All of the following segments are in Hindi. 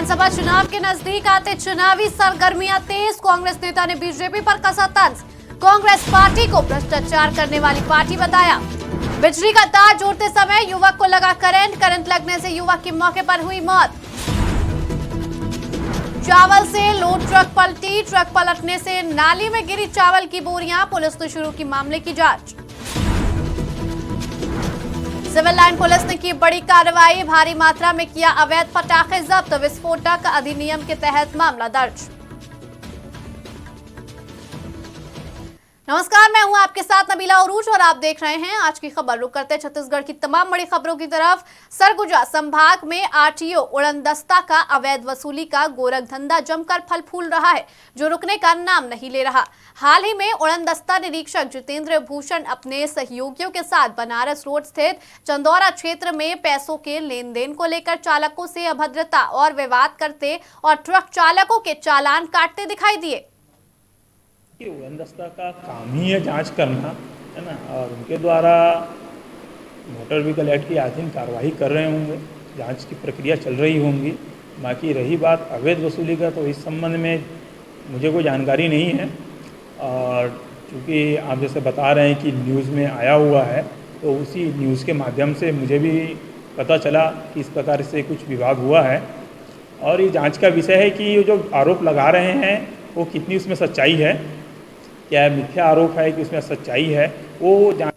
विधानसभा चुनाव के नजदीक आते चुनावी सरगर्मियां तेज। कांग्रेस नेता ने बीजेपी पर कसा तंज। कांग्रेस पार्टी को भ्रष्टाचार करने वाली पार्टी बताया। बिजली का तार जोड़ते समय युवक को लगा करंट लगने से युवक की मौके पर हुई मौत। चावल से लोड ट्रक पलटी। ट्रक पलटने से नाली में गिरी चावल की बोरियां। पुलिस ने शुरू की मामले की जांच। सिविल लाइन पुलिस ने की बड़ी कार्रवाई। भारी मात्रा में किया अवैध पटाखे जब्त। विस्फोटक अधिनियम के तहत मामला दर्ज। नमस्कार, मैं हूं आपके साथ नबीला उरूज और आप देख रहे हैं आज की खबर। रुक करते छत्तीसगढ़ की तमाम बड़ी खबरों की तरफ। सरगुजा संभाग में आरटीओ उड़नदस्ता का अवैध वसूली का गोरख धंधा जमकर फल फूल रहा है, जो रुकने का नाम नहीं ले रहा। हाल ही में उड़नदस्ता निरीक्षक जितेंद्र भूषण अपने सहयोगियों के साथ बनारस रोड स्थित चंदौरा क्षेत्र में पैसों के लेन देन को लेकर चालकों से अभद्रता और विवाद करते और ट्रक चालकों के चालान काटते दिखाई दिए। उड़नदस्ता का काम ही है जांच करना, है ना, और उनके द्वारा मोटर व्हीकल एक्ट की आधीन कार्रवाई कर रहे होंगे, जांच की प्रक्रिया चल रही होंगी। बाकी रही बात अवैध वसूली का, तो इस संबंध में मुझे कोई जानकारी नहीं है। और चूँकि आप जैसे बता रहे हैं कि न्यूज़ में आया हुआ है, तो उसी न्यूज़ के माध्यम से मुझे भी पता चला कि इस प्रकार से कुछ विवाद हुआ है। और ये जाँच का विषय है कि ये जो आरोप लगा रहे हैं वो कितनी उसमें सच्चाई है, क्या मिथ्या आरोप है कि उसमें सच्चाई है, वो जान।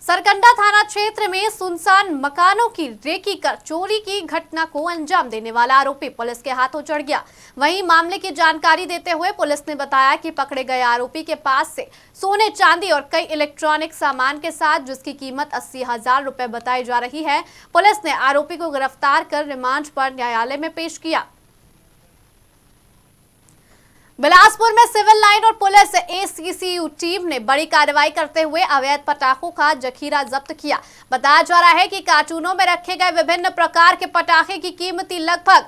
सरकंडा थाना क्षेत्र में सुनसान मकानों की रेकी कर चोरी की घटना को अंजाम देने वाला आरोपी पुलिस के हाथों चढ़ गया। वहीं मामले की जानकारी देते हुए पुलिस ने बताया कि पकड़े गए आरोपी के पास से सोने चांदी और कई इलेक्ट्रॉनिक सामान के साथ, जिसकी कीमत 80,000 रुपए बताई जा रही है। पुलिस ने आरोपी को गिरफ्तार कर रिमांड पर न्यायालय में पेश किया। बिलासपुर में सिविल लाइन और पुलिस एसीसीयू टीम ने बड़ी कार्रवाई करते हुए अवैध पटाखों का जखीरा जब्त किया। बताया जा रहा है कि कार्टूनों में रखे गए विभिन्न प्रकार के पटाखे की कीमत लगभग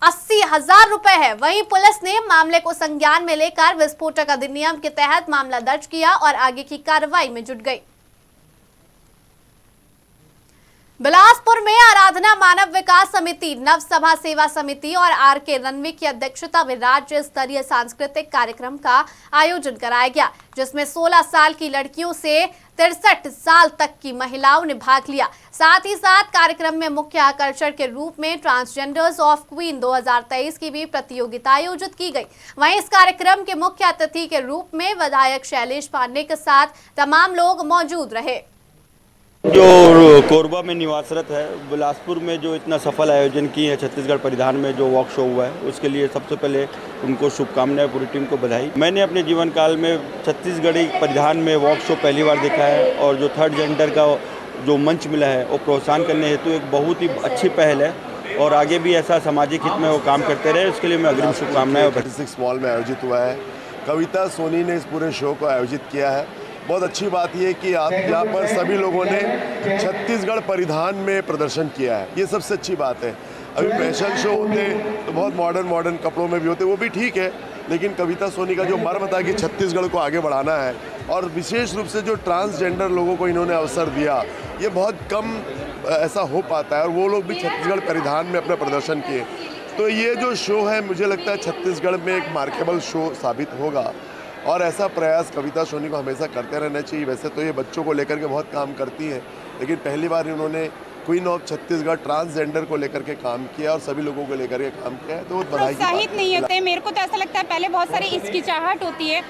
80,000 रुपए है। वहीं पुलिस ने मामले को संज्ञान में लेकर विस्फोटक अधिनियम के तहत मामला दर्ज किया और आगे की कार्रवाई में जुट गई। बिलासपुर में आराधना मानव विकास समिति, नव सभा सेवा समिति और आरके रणवी की अध्यक्षता में राज्य स्तरीय सांस्कृतिक कार्यक्रम का आयोजन कराया गया, जिसमें 16 साल की लड़कियों से 63 साल तक की महिलाओं ने भाग लिया। साथ ही साथ कार्यक्रम में मुख्य आकर्षण के रूप में ट्रांसजेंडर्स ऑफ क्वीन 2023 की भी प्रतियोगिता आयोजित की गई। वहीं इस कार्यक्रम के मुख्य अतिथि के रूप में विधायक शैलेश पांडे के साथ तमाम लोग मौजूद रहे। जो कोरबा में निवासरत है, बिलासपुर में जो इतना सफल आयोजन की है छत्तीसगढ़ परिधान में जो वॉक शो हुआ है, उसके लिए सबसे पहले उनको शुभकामनाएं, पूरी टीम को बधाई। मैंने अपने जीवन काल में छत्तीसगढ़ी परिधान में वॉक शो पहली बार देखा है और जो थर्ड जेंडर का जो मंच मिला है वो प्रोत्साहन करने हेतु एक बहुत ही अच्छी पहल है और आगे भी ऐसा सामाजिक हित में वो काम करते रहे, उसके लिए मैं अग्रिम शुभकामनाएं। 36 मॉल में आयोजित हुआ है। कविता सोनी ने इस पूरे शो को आयोजित किया है। बहुत अच्छी बात यह कि आप यहाँ पर सभी लोगों ने छत्तीसगढ़ परिधान में प्रदर्शन किया है, ये सबसे अच्छी बात है। अभी फैशन शो होते तो बहुत मॉडर्न कपड़ों में भी होते, वो भी ठीक है, लेकिन कविता सोनी का जो मर्म था कि छत्तीसगढ़ को आगे बढ़ाना है और विशेष रूप से जो ट्रांसजेंडर लोगों को इन्होंने अवसर दिया, ये बहुत कम ऐसा हो पाता है और वो लोग भी छत्तीसगढ़ परिधान में अपना प्रदर्शन किए। तो ये जो शो है, मुझे लगता है छत्तीसगढ़ में एक मार्केबल शो साबित होगा और ऐसा प्रयास कविता सोनी को हमेशा करते रहना चाहिए। वैसे तो ये बच्चों को लेकर के बहुत काम करती हैं, लेकिन पहली बार इन्होंने क्वीन ऑफ छत्तीसगढ़ ट्रांसजेंडर को लेकर के काम किया और सभी लोगों को लेकर के काम किया है, तो बहुत बधाई की बात है। प्रोत्साहित नहीं होते, मेरे को तो ऐसा लगता है पहले बहुत सारी हिचकिचाहट होती है,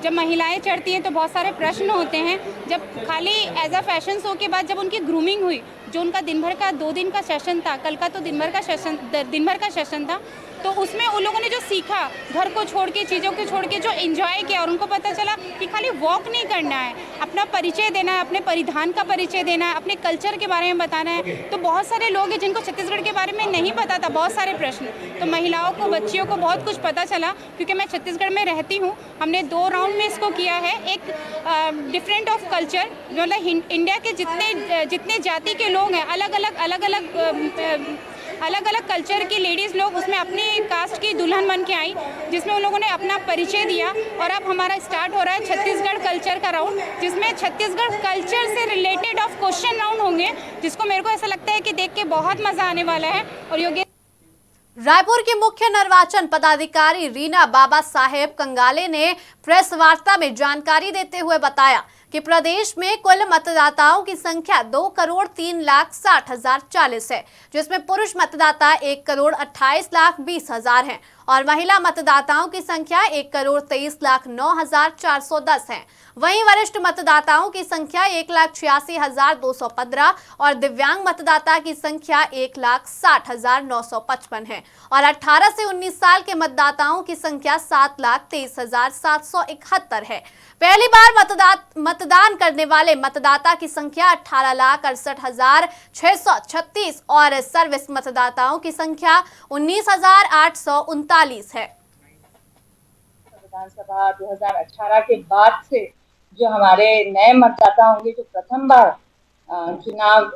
जब महिलाएं चढ़ती हैं तो बहुत सारे प्रश्न होते हैं। जब खाली एज अ फैशन शो के बाद जब उनकी ग्रूमिंग हुई, जो उनका दिन भर का 2 दिन का सेशन था, कल का तो दिन भर का सेशन था, तो उसमें उन लोगों ने जो सीखा, घर को छोड़ के, चीज़ों को छोड़ के जो एंजॉय किया और उनको पता चला कि खाली वॉक नहीं करना है, अपना परिचय देना है, अपने परिधान का परिचय देना है, अपने कल्चर के बारे में बताना है। तो बहुत सारे लोग हैं जिनको छत्तीसगढ़ के बारे में नहीं पता था, बहुत सारे प्रश्न। तो महिलाओं को, बच्चियों को बहुत कुछ पता चला, क्योंकि मैं छत्तीसगढ़ में रहती हूँ। हमने 2 राउंड में इसको किया है। एक डिफरेंट ऑफ कल्चर, मतलब इंडिया के जितने जाति के लोग हैं, अलग अलग कल्चर की लेडीज़ लोग उसमें अपनी कास्ट की दुल्हन बन के आई, जिसमें उन लोगों ने अपना परिचय दिया। और अब हमारा स्टार्ट हो रहा है छत्तीसगढ़ कल्चर का राउंड, जिसमें छत्तीसगढ़ कल्चर से रिलेटेड ऑफ क्वेश्चन राउंड होंगे, जिसको मेरे को ऐसा लगता है कि देख के बहुत मज़ा आने वाला है। और योगी रायपुर की मुख्य निर्वाचन पदाधिकारी रीना बाबा साहेब कंगाले ने प्रेस वार्ता में जानकारी देते हुए बताया कि प्रदेश में कुल मतदाताओं की संख्या 2,03,60,040 है, जिसमें पुरुष मतदाता 1,28,20,000 हैं और महिला मतदाताओं की संख्या 1,23,09,410 है। वहीं वरिष्ठ मतदाताओं की संख्या 1,86,215 और दिव्यांग मतदाता की संख्या 1,60,955 है और 18 से 19 साल के मतदाताओं की संख्या 7,23,771 है। पहली बार मतदान करने वाले मतदाता की संख्या 18,68,636 और सर्विस मतदाताओं की संख्या 19,839 है। विधानसभा 2018 के बाद से जो हमारे नए मतदाता होंगे, जो प्रथम बार चुनाव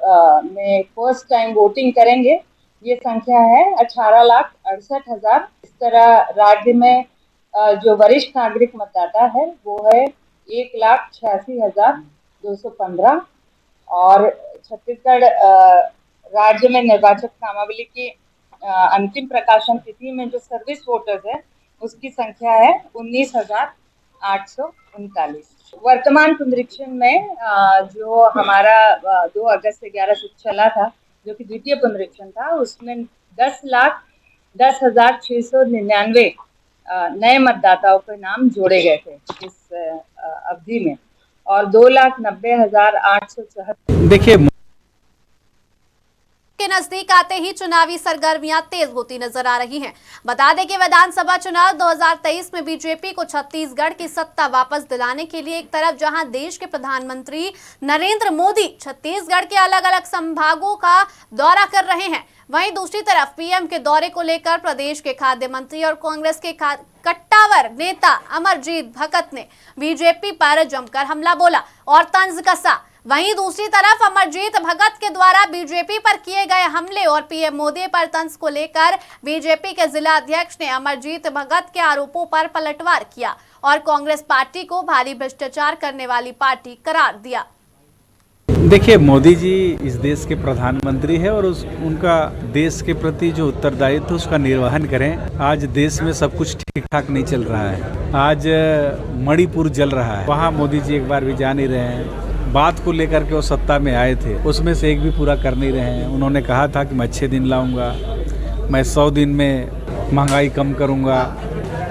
में फर्स्ट टाइम वोटिंग करेंगे, ये संख्या है 18,68,000। इस तरह राज्य में जो वरिष्ठ नागरिक मतदाता है वो है 1,86,215 और छत्तीसगढ़ राज्य में निर्वाचक नामावली की अंतिम प्रकाशन तिथि में जो सर्विस वोटर्स है उसकी संख्या है 19,839। वर्तमान पुनरीक्षण में जो हमारा 2 अगस्त से 11 से चला था, जो कि द्वितीय पुनरीक्षण था, उसमें 10,10,699 नए मतदाताओं के नाम जोड़े गए थे इस अवधि में और 2,90,874। देखिए, के नजदीक आते ही चुनावी सरगर्मियां तेज होती नजर आ रही हैं। बता दें कि विधानसभा चुनाव 2023 में बीजेपी को छत्तीसगढ़ की सत्ता वापस दिलाने के लिए एक तरफ जहां देश के प्रधानमंत्री नरेंद्र मोदी छत्तीसगढ़ के अलग अलग संभागों का दौरा कर रहे हैं, वहीं दूसरी तरफ पीएम के दौरे को लेकर प्रदेश के खाद्य मंत्री और कांग्रेस के कट्टावर नेता अमरजीत भगत ने बीजेपी पर जमकर हमला बोला और तंज कसा। वहीं दूसरी तरफ अमरजीत भगत के द्वारा बीजेपी पर किए गए हमले और पीएम मोदी पर तंज को लेकर बीजेपी के जिला अध्यक्ष ने अमरजीत भगत के आरोपों पर पलटवार किया और कांग्रेस पार्टी को भारी भ्रष्टाचार करने वाली पार्टी करार दिया। देखिए, मोदी जी इस देश के प्रधानमंत्री है और उनका देश के प्रति जो उत्तरदायित्व है उसका निर्वहन करें। आज देश में सब कुछ ठीक ठाक नहीं चल रहा है। आज मणिपुर जल रहा है, वहाँ मोदी जी एक बार भी जा नहीं रहे हैं। बात को लेकर के वो सत्ता में आए थे, उसमें से एक भी पूरा कर नहीं रहे हैं। उन्होंने कहा था कि मैं अच्छे दिन लाऊंगा, मैं 100 दिन में महंगाई कम करूंगा,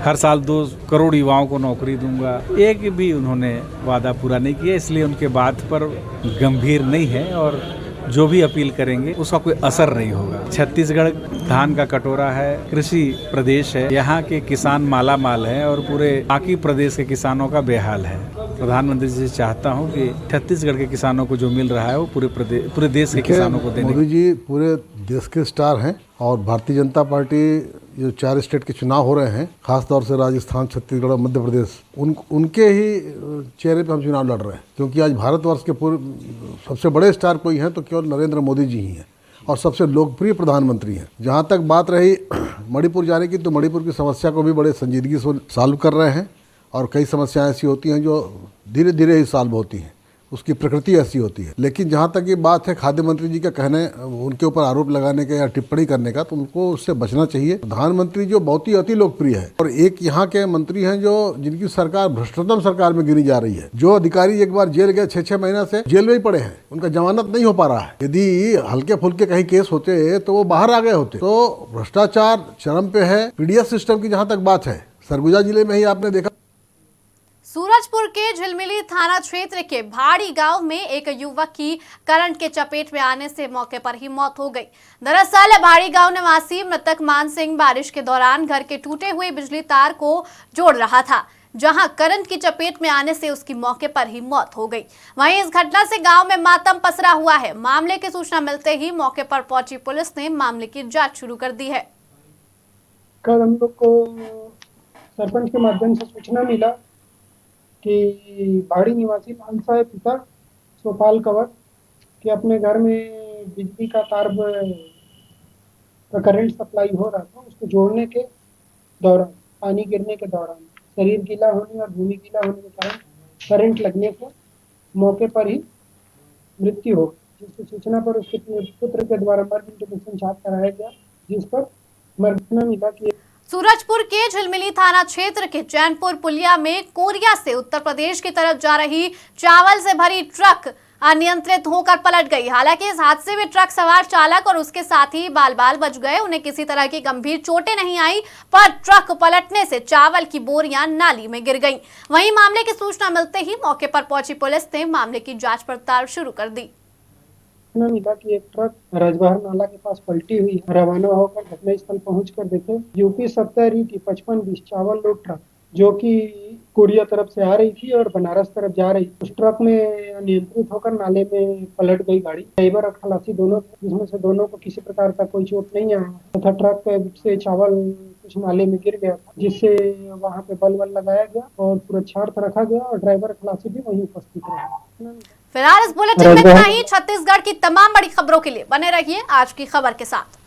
हर साल 2 करोड़ युवाओं को नौकरी दूंगा। एक भी उन्होंने वादा पूरा नहीं किया, इसलिए उनके बात पर गंभीर नहीं है और जो भी अपील करेंगे उसका कोई असर नहीं होगा। छत्तीसगढ़ धान का कटोरा है, कृषि प्रदेश है, यहाँ के किसान माला माल है और पूरे बाकी प्रदेश के किसानों का बेहाल है। प्रधानमंत्री जी से चाहता हूँ कि छत्तीसगढ़ के किसानों को जो मिल रहा है वो पूरे देश के किसानों को देने। मोदी जी पूरे देश के स्टार हैं और भारतीय जनता पार्टी जो 4 स्टेट के चुनाव हो रहे हैं, खास तौर से राजस्थान, छत्तीसगढ़ और मध्य प्रदेश, उनके ही चेहरे पे हम चुनाव लड़ रहे हैं, क्योंकि आज भारतवर्ष के पूरे सबसे बड़े स्टार कोई हैं तो केवल नरेंद्र मोदी जी ही हैं और सबसे लोकप्रिय प्रधानमंत्री हैं। जहाँ तक बात रही मणिपुर जाने की, तो मणिपुर की समस्या को भी बड़े संजीदगी से सॉल्व कर रहे हैं और कई समस्याएं ऐसी होती हैं जो धीरे धीरे ही सॉल्व होती हैं, उसकी प्रकृति ऐसी होती है। लेकिन जहाँ तक ये बात है खाद्य मंत्री जी का कहने, उनके ऊपर आरोप लगाने का या टिप्पणी करने का, तो उनको उससे बचना चाहिए। प्रधानमंत्री जो बहुत ही अति लोकप्रिय है और एक यहाँ के मंत्री हैं जो जिनकी सरकार भ्रष्टतम सरकार में गिनी जा रही है, जो अधिकारी एक बार जेल गए 6-6 महीना से जेल में ही पड़े हैं, उनका जमानत नहीं हो पा रहा है। यदि हल्के फुल्के कहीं केस होते तो वो बाहर आ गए होते। तो भ्रष्टाचार चरम पे है। पीडीएस सिस्टम की जहाँ तक बात है, सरगुजा जिले में ही आपने देखा, सूरजपुर के झिलमिली थाना क्षेत्र के भाड़ी गांव में एक युवक की करंट के चपेट में आने से मौके पर ही मौत हो गई। दरअसल भाड़ी गांव निवासी मृतक मान सिंह बारिश के दौरान घर के टूटे हुए बिजली तार को जोड़ रहा था, जहां करंट की चपेट में आने से उसकी मौके पर ही मौत हो गई। वहीं इस घटना से गांव में मातम पसरा हुआ है। मामले की सूचना मिलते ही मौके पर पहुंची पुलिस ने मामले की जाँच शुरू कर दी है। कल हम लोग को सरपंच के माध्यम से सूचना मिला कि भाड़ी निवासी मान साहब पिता सोपाल कंवर के अपने घर में बिजली का तार का करंट सप्लाई हो रहा था, उसको जोड़ने के दौरान, पानी गिरने के दौरान शरीर गीला होने और भूमि गीला होने के कारण करंट लगने से मौके पर ही मृत्यु हो गई, जिसकी सूचना पर उसके पुत्र के द्वारा मर्ग इंटीमेशन जांच कराया गया, जिस पर हमारे सूचना मिला कि सूरजपुर के झिलमिली थाना क्षेत्र के चैनपुर पुलिया में कोरिया से उत्तर प्रदेश की तरफ जा रही चावल से भरी ट्रक अनियंत्रित होकर पलट गई। हालांकि इस हादसे में ट्रक सवार चालक और उसके साथी बाल बाल बच गए। उन्हें किसी तरह की गंभीर चोटें नहीं आई, पर ट्रक पलटने से चावल की बोरियां नाली में गिर गईं। वहीं मामले की सूचना मिलते ही मौके पर पहुंची पुलिस ने मामले की जांच पड़ताल शुरू कर दी। मिला कि एक ट्रक राजबहार नाला के पास पलटी हुई है। रवाना होकर घटनास्थल पहुंचकर देखे यूपी 70 की 55-20 चावल लोड ट्रक जो कि कोरिया तरफ से आ रही थी और बनारस तरफ जा रही, उस ट्रक में अनियंत्रित होकर नाले में पलट गई गाड़ी। ड्राइवर और खलासी दोनों, जिसमें से दोनों को किसी प्रकार का कोई चोट नहीं आया तथा ट्रक से चावल कुछ नाले में गिर गया था, जिससे वहां पे बल लगाया गया और सुरक्षार्थ रखा गया और ड्राइवर खलासी भी वहीं उपस्थित रहे। फिलहाल इस बुलेटिन में इतना ही। छत्तीसगढ़ की तमाम बड़ी खबरों के लिए बने रहिए आज की खबर के साथ।